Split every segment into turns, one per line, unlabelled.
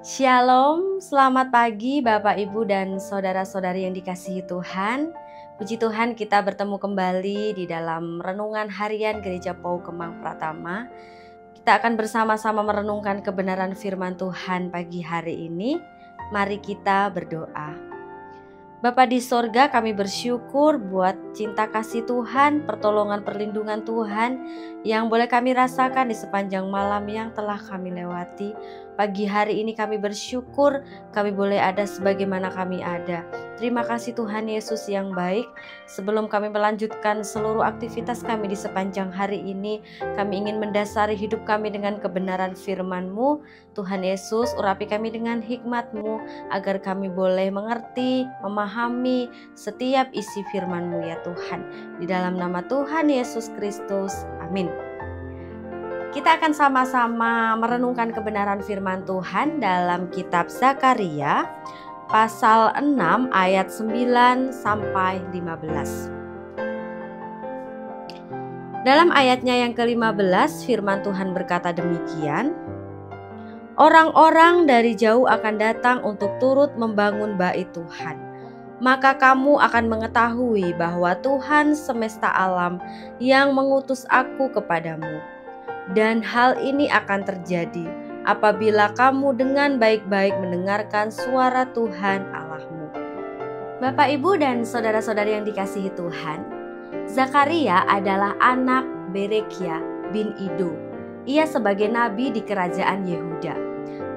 Shalom, selamat pagi Bapak Ibu dan saudara-saudari yang dikasihi Tuhan. Puji Tuhan kita bertemu kembali di dalam renungan harian Gereja Pau Kemang Pratama. Kita akan bersama-sama merenungkan kebenaran firman Tuhan pagi hari ini. Mari kita berdoa. Bapa di sorga, kami bersyukur buat cinta kasih Tuhan, pertolongan perlindungan Tuhan yang boleh kami rasakan di sepanjang malam yang telah kami lewati. Pagi hari ini kami bersyukur kami boleh ada sebagaimana kami ada. Terima kasih Tuhan Yesus yang baik. Sebelum kami melanjutkan seluruh aktivitas kami di sepanjang hari ini, kami ingin mendasari hidup kami dengan kebenaran firman-Mu. Tuhan Yesus, urapi kami dengan hikmat-Mu agar kami boleh mengerti, memahami setiap isi firman-Mu ya Tuhan. Di dalam nama Tuhan Yesus Kristus, amin. Kita akan sama-sama merenungkan kebenaran firman Tuhan dalam kitab Zakaria pasal 6 ayat 9 sampai 15. Dalam ayatnya yang ke-15 firman Tuhan berkata demikian. Orang-orang dari jauh akan datang untuk turut membangun bait Tuhan. Maka kamu akan mengetahui bahwa Tuhan semesta alam yang mengutus aku kepadamu. Dan hal ini akan terjadi apabila kamu dengan baik-baik mendengarkan suara Tuhan Allahmu. Bapak, Ibu, dan saudara-saudari yang dikasihi Tuhan, Zakaria adalah anak Berekia bin Ido. Ia sebagai nabi di kerajaan Yehuda.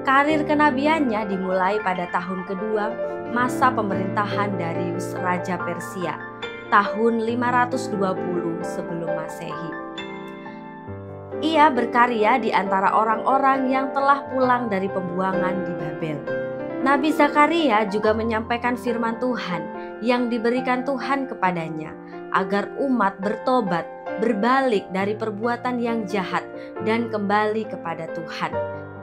Karir kenabiannya dimulai pada tahun kedua masa pemerintahan Darius Raja Persia, tahun 520 sebelum Masehi. Ia berkarya di antara orang-orang yang telah pulang dari pembuangan di Babel. Nabi Zakaria juga menyampaikan firman Tuhan yang diberikan Tuhan kepadanya agar umat bertobat, berbalik dari perbuatan yang jahat dan kembali kepada Tuhan,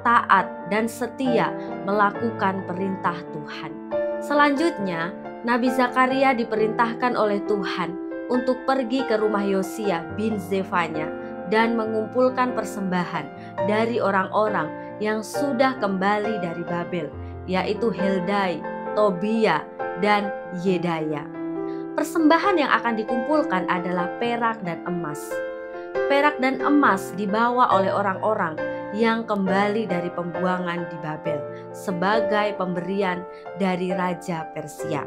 taat dan setia melakukan perintah Tuhan. Selanjutnya, Nabi Zakaria diperintahkan oleh Tuhan untuk pergi ke rumah Yosia bin Zefanya dan mengumpulkan persembahan dari orang-orang yang sudah kembali dari Babel, yaitu Heldai, Tobia, dan Yedaya. Persembahan yang akan dikumpulkan adalah perak dan emas. Perak dan emas dibawa oleh orang-orang yang kembali dari pembuangan di Babel sebagai pemberian dari Raja Persia,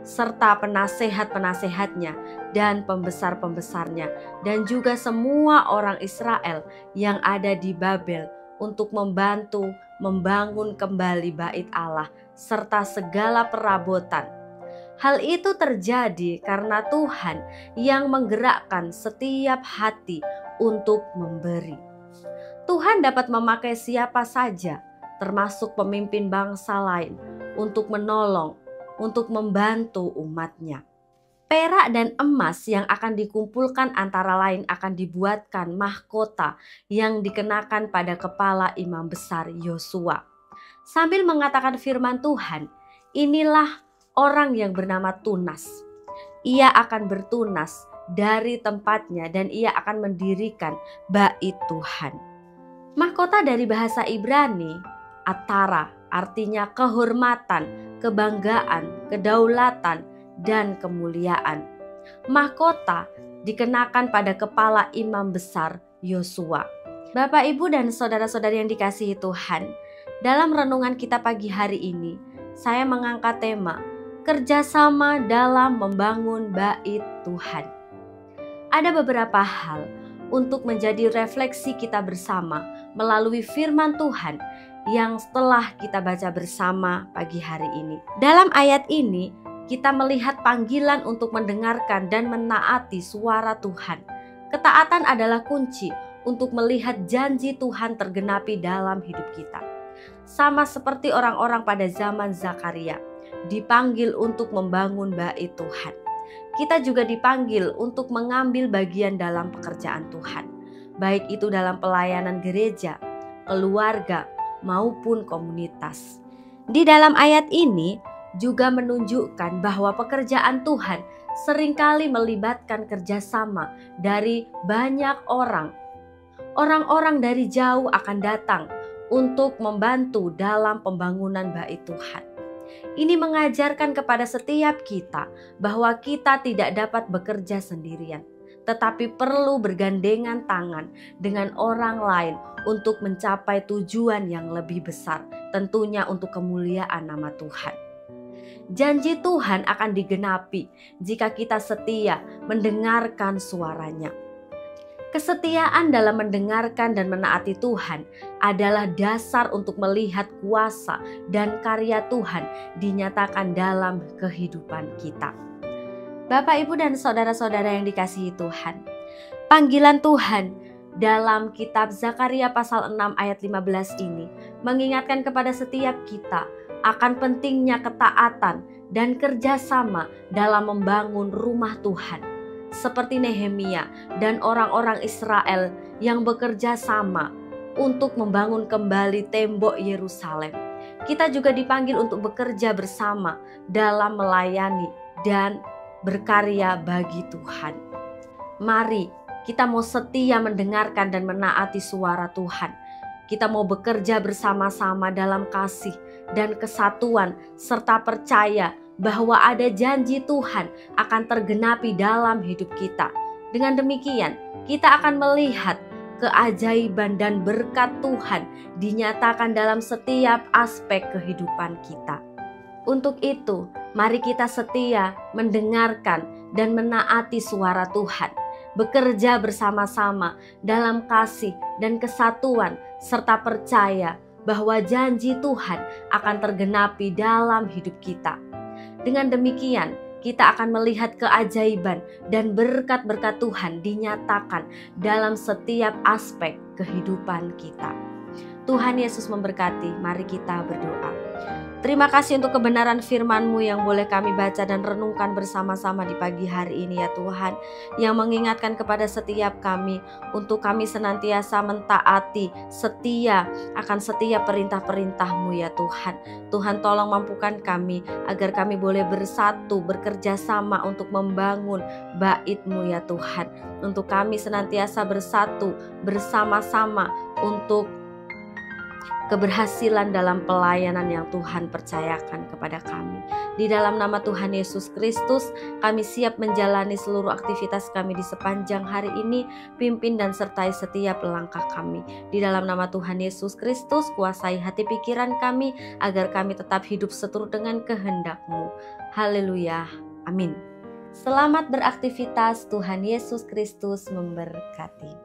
serta penasehat-penasehatnya dan pembesar-pembesarnya, dan juga semua orang Israel yang ada di Babel untuk membantu membangun kembali bait Allah serta segala perabotan. Hal itu terjadi karena Tuhan yang menggerakkan setiap hati untuk memberi. Tuhan dapat memakai siapa saja, termasuk pemimpin bangsa lain, untuk menolong, untuk membantu umatnya. Perak dan emas yang akan dikumpulkan antara lain akan dibuatkan mahkota yang dikenakan pada kepala imam besar Yosua. Sambil mengatakan firman Tuhan, inilah orang yang bernama Tunas. Ia akan bertunas dari tempatnya dan ia akan mendirikan bait Tuhan. Mahkota dari bahasa Ibrani, Atara, artinya kehormatan, kebanggaan, kedaulatan, dan kemuliaan. Mahkota dikenakan pada kepala imam besar Yosua. Bapak, Ibu, dan saudara-saudari yang dikasihi Tuhan, dalam renungan kita pagi hari ini, saya mengangkat tema kerjasama dalam membangun bait Tuhan. Ada beberapa hal untuk menjadi refleksi kita bersama melalui firman Tuhan yang telah kita baca bersama pagi hari ini. Dalam ayat ini, kita melihat panggilan untuk mendengarkan dan menaati suara Tuhan. Ketaatan adalah kunci untuk melihat janji Tuhan tergenapi dalam hidup kita. Sama seperti orang-orang pada zaman Zakaria, dipanggil untuk membangun bait Tuhan. Kita juga dipanggil untuk mengambil bagian dalam pekerjaan Tuhan, baik itu dalam pelayanan gereja, keluarga, maupun komunitas. Di dalam ayat ini juga menunjukkan bahwa pekerjaan Tuhan seringkali melibatkan kerjasama dari banyak orang. Orang-orang dari jauh akan datang untuk membantu dalam pembangunan bait Tuhan. Ini mengajarkan kepada setiap kita bahwa kita tidak dapat bekerja sendirian, tetapi perlu bergandengan tangan dengan orang lain untuk mencapai tujuan yang lebih besar, tentunya untuk kemuliaan nama Tuhan. Janji Tuhan akan digenapi jika kita setia mendengarkan suaranya. Kesetiaan dalam mendengarkan dan menaati Tuhan adalah dasar untuk melihat kuasa dan karya Tuhan dinyatakan dalam kehidupan kita. Bapak, Ibu, dan saudara-saudara yang dikasihi Tuhan, panggilan Tuhan dalam kitab Zakaria pasal 6 ayat 15 ini mengingatkan kepada setiap kita akan pentingnya ketaatan dan kerjasama dalam membangun rumah Tuhan. Seperti Nehemia dan orang-orang Israel yang bekerja sama untuk membangun kembali tembok Yerusalem. Kita juga dipanggil untuk bekerja bersama dalam melayani dan berkarya bagi Tuhan. Mari kita mau setia mendengarkan dan menaati suara Tuhan. Kita mau bekerja bersama-sama dalam kasih dan kesatuan serta percaya bahwa ada janji Tuhan akan tergenapi dalam hidup kita. Dengan demikian, kita akan melihat keajaiban dan berkat Tuhan dinyatakan dalam setiap aspek kehidupan kita. Untuk itu, mari kita setia mendengarkan dan menaati suara Tuhan, bekerja bersama-sama dalam kasih dan kesatuan, serta percaya bahwa janji Tuhan akan tergenapi dalam hidup kita. Dengan demikian, kita akan melihat keajaiban dan berkat-berkat Tuhan dinyatakan dalam setiap aspek kehidupan kita. Tuhan Yesus memberkati. Mari kita berdoa. Terima kasih untuk kebenaran firman-Mu yang boleh kami baca dan renungkan bersama-sama di pagi hari ini ya Tuhan, yang mengingatkan kepada setiap kami untuk kami senantiasa mentaati, setia akan setiap perintah-perintah-Mu ya Tuhan. Tuhan, tolong mampukan kami agar kami boleh bersatu, bekerja sama untuk membangun bait-Mu ya Tuhan. Untuk kami senantiasa bersatu bersama-sama untuk keberhasilan dalam pelayanan yang Tuhan percayakan kepada kami. Di dalam nama Tuhan Yesus Kristus, kami siap menjalani seluruh aktivitas kami di sepanjang hari ini. Pimpin dan sertai setiap langkah kami. Di dalam nama Tuhan Yesus Kristus, kuasai hati pikiran kami agar kami tetap hidup seturut dengan kehendak-Mu. Haleluya. Amin. Selamat beraktivitas. Tuhan Yesus Kristus memberkati.